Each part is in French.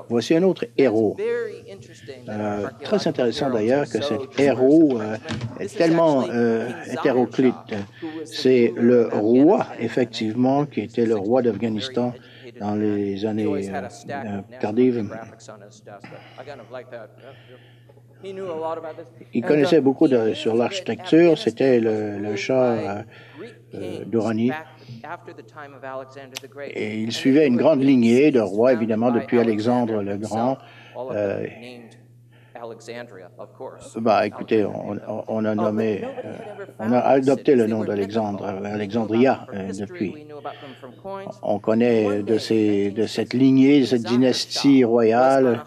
Voici un autre héros. Très intéressant d'ailleurs que cet héros est tellement hétéroclite. C'est le roi, effectivement, qui était le roi d'Afghanistan dans les années tardives. Il connaissait beaucoup sur l'architecture. C'était le Shah Durrani. Et il suivait une grande lignée de rois, évidemment, depuis Alexandre le Grand. Écoutez, on a nommé, on a adopté le nom d'Alexandre, Alexandria, depuis. On connaît de cette lignée, de cette dynastie royale,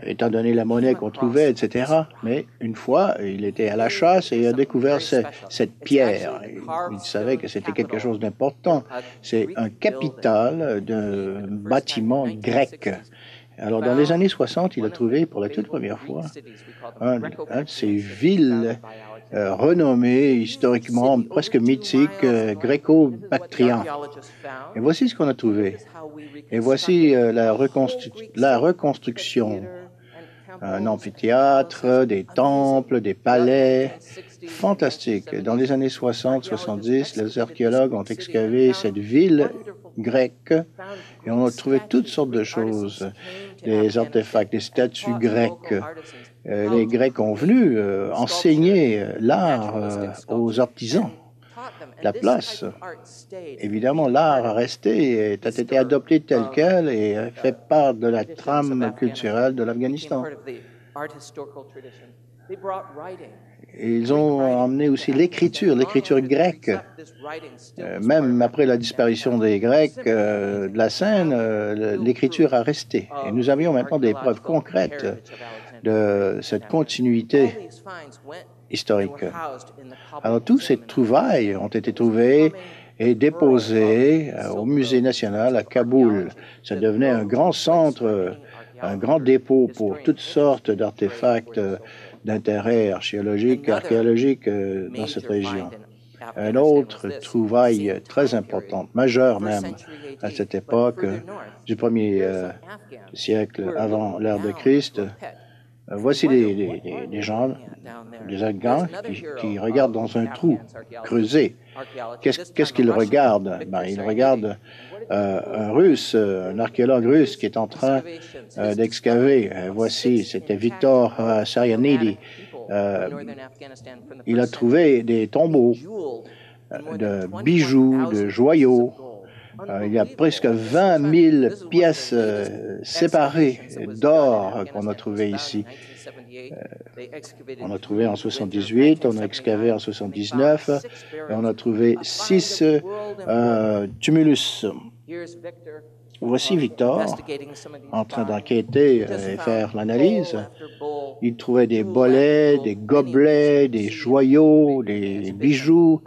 étant donné la monnaie qu'on trouvait, etc. Mais une fois, il était à la chasse et il a découvert cette pierre. Il savait que c'était quelque chose d'important. C'est un capital d'un bâtiment grec. Alors, dans les années 60, il a trouvé pour la toute première fois un de ces villes renommées, historiquement presque mythiques, gréco-bactriens. Et voici ce qu'on a trouvé. Et voici la reconstruction. Un amphithéâtre, des temples, des palais. Fantastique. Dans les années 60-70, les archéologues ont excavé cette ville grecque et on a trouvé toutes sortes de choses, des artefacts, des statues grecques. Les Grecs ont venu enseigner l'art aux artisans. La place. Évidemment, l'art a resté, a été adopté tel quel et fait part de la trame culturelle de l'Afghanistan. Ils ont emmené aussi l'écriture grecque. Même après la disparition des Grecs de la scène, l'écriture a resté. Et nous avions maintenant des preuves concrètes de cette continuité historique. Alors, toutes ces trouvailles ont été trouvées et déposées au Musée national à Kaboul. Ça devenait un grand centre, un grand dépôt pour toutes sortes d'artefacts d'intérêt archéologique dans cette région. Une autre trouvaille très importante, majeure même, à cette époque du 1er siècle avant l'ère de Christ. Voici des gens, des Afghans, qui regardent dans un trou creusé. Qu'est-ce qu'ils regardent? Ils regardent un Russe, un archéologue russe qui est en train d'excaver. Voici, c'était Victor Saryanidi. Il a trouvé des tombeaux de bijoux, de joyaux. Il y a presque 20 000 pièces séparées d'or qu'on a trouvées ici. On a trouvé en 78, on a excavé en 79, et on a trouvé 6 tumulus. Voici Victor en train d'enquêter et faire l'analyse. Il trouvait des bolets, des gobelets, des joyaux, des bijoux.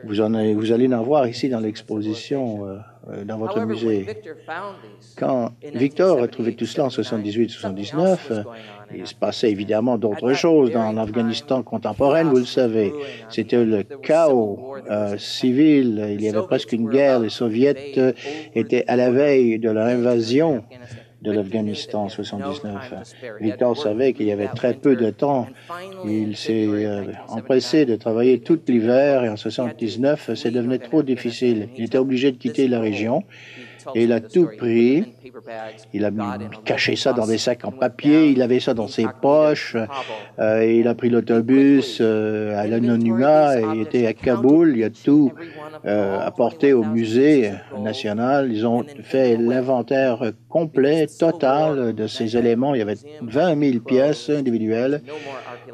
Vous allez en voir ici dans l'exposition dans votre musée. Quand Victor a trouvé tout cela en 78-79, il se passait évidemment d'autres choses dans l'Afghanistan contemporain, vous le savez. C'était le chaos civil, il y avait presque une guerre. Les Soviets étaient à la veille de leur invasion de l'Afghanistan en 79. Victor savait qu'il y avait très peu de temps. Il s'est empressé de travailler tout l'hiver et en 79, ça devenait trop difficile. Il était obligé de quitter la région et il a tout pris. Il a caché ça dans des sacs en papier, il avait ça dans ses poches, il a pris l'autobus à l'anonymat, il était à Kaboul, il a tout apporté au musée national. Ils ont fait l'inventaire complet, total de ces éléments. Il y avait 20 000 pièces individuelles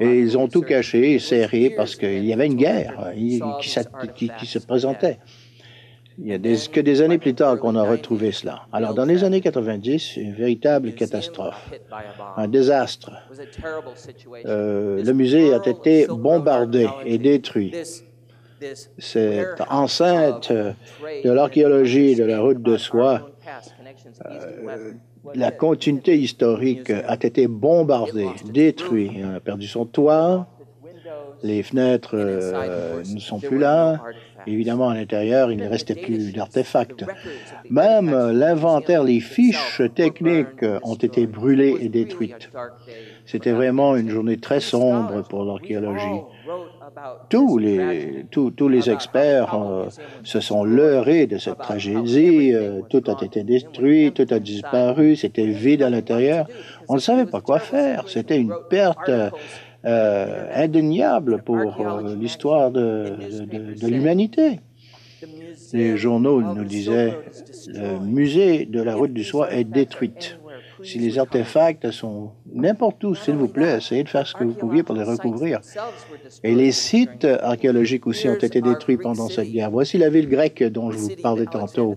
et ils ont tout caché, serré, parce qu'il y avait une guerre qui se présentait. Il y a que des années plus tard qu'on a retrouvé cela. Alors, dans les années 90, une véritable catastrophe, un désastre. Le musée a été bombardé et détruit. Cette enceinte de l'archéologie de la route de soie, la continuité historique a été bombardée, détruite. On a perdu son toit. Les fenêtres ne sont plus là. Évidemment, à l'intérieur, il ne restait plus d'artefacts. Même l'inventaire, les fiches techniques ont été brûlées et détruites. C'était vraiment une journée très sombre pour l'archéologie. Tous les experts se sont leurrés de cette tragédie. Tout a été détruit, tout a disparu, c'était vide à l'intérieur. On ne savait pas quoi faire. C'était une perte indéniable pour l'histoire de l'humanité. Les journaux nous disaient le musée de la Route du Soie est détruite. Si les artefacts sont n'importe où, s'il vous plaît, essayez de faire ce que vous pouviez pour les recouvrir. Et les sites archéologiques aussi ont été détruits pendant cette guerre. Voici la ville grecque dont je vous parlais tantôt,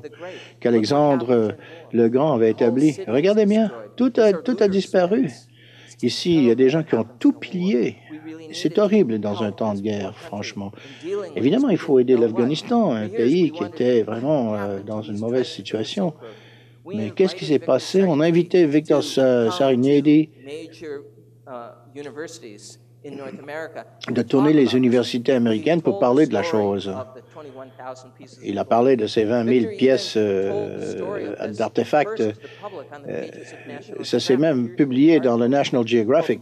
qu'Alexandre le Grand avait établie. Regardez bien, tout a disparu. Ici, il y a des gens qui ont tout pillé. C'est horrible dans un temps de guerre, franchement. Évidemment, il faut aider l'Afghanistan, un pays qui était vraiment dans une mauvaise situation. Mais qu'est-ce qui s'est passé? On a invité Victor Sarinidi de tourner les universités américaines pour parler de la chose. Il a parlé de ces 20 000 pièces d'artefacts. Ça s'est même publié dans le National Geographic.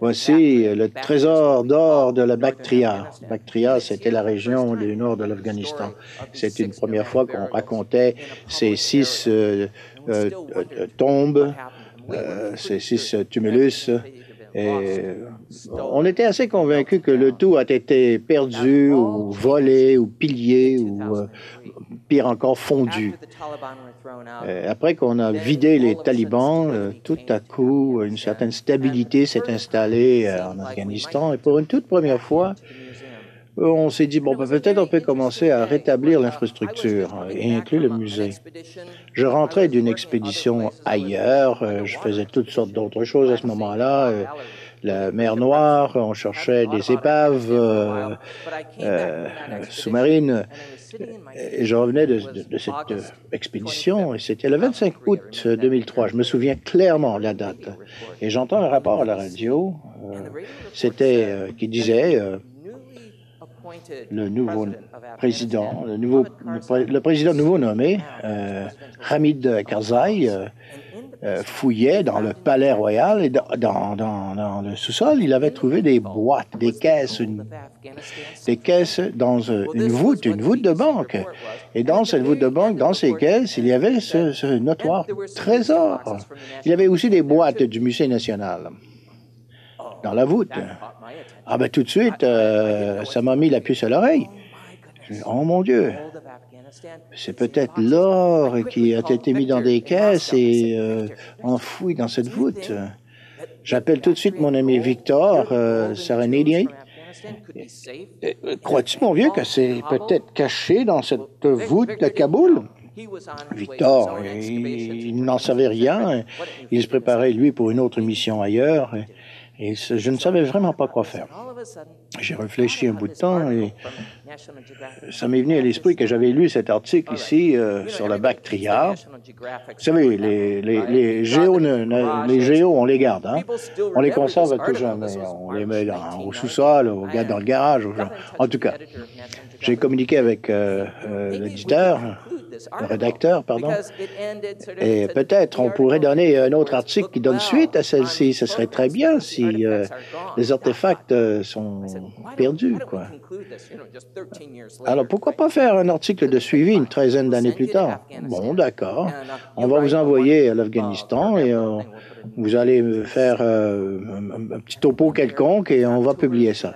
Voici le trésor d'or de la Bactria. Bactria, c'était la région du nord de l'Afghanistan. C'était une première fois qu'on racontait ces 6 tombes, ces 6 tumulus. Et on était assez convaincus que le tout a été perdu ou volé ou pillé ou pire encore fondu. Après qu'on a vidé les talibans, tout à coup, une certaine stabilité s'est installée en Afghanistan et pour une toute première fois, on s'est dit, bon, peut-être on peut commencer à rétablir l'infrastructure et inclure le musée. Je rentrais d'une expédition ailleurs, je faisais toutes sortes d'autres choses à ce moment-là. La mer Noire, on cherchait des épaves sous-marines. Et je revenais de cette expédition et c'était le 25 août 2003. Je me souviens clairement la date. Et j'entends un rapport à la radio qui disait... le nouveau président, le président nouveau nommé, Hamid Karzai, fouillait dans le palais royal et dans le sous-sol, il avait trouvé des boîtes, des caisses dans une voûte de banque. Et dans cette voûte de banque, dans ces caisses, il y avait ce notoire trésor. Il y avait aussi des boîtes du Musée national dans la voûte. Ah ben tout de suite, ça m'a mis la puce à l'oreille. Oh mon Dieu, c'est peut-être l'or qui a été mis dans des caisses et enfoui dans cette voûte. J'appelle tout de suite mon ami Victor Sarinidi. Crois-tu, mon vieux, que c'est peut-être caché dans cette voûte de Kaboul? Victor, il n'en savait rien. Il se préparait, lui, pour une autre mission ailleurs. Et je ne savais vraiment pas quoi faire. J'ai réfléchi un bout de temps et ça m'est venu à l'esprit que j'avais lu cet article ici sur la Bactria. Vous savez, les géos, on les garde, hein? On les conserve à tout jamais. On les met au sous-sol, on garde dans le garage. En tout cas, j'ai communiqué avec l'éditeur, le rédacteur, pardon, et peut-être on pourrait donner un autre article qui donne suite à celle-ci. Ce serait très bien si les artefacts sont perdus, quoi. Alors, pourquoi pas faire un article de suivi une 13aine d'années plus tard? Bon, d'accord. On va vous envoyer à l'Afghanistan et vous allez faire un petit topo quelconque et on va publier ça.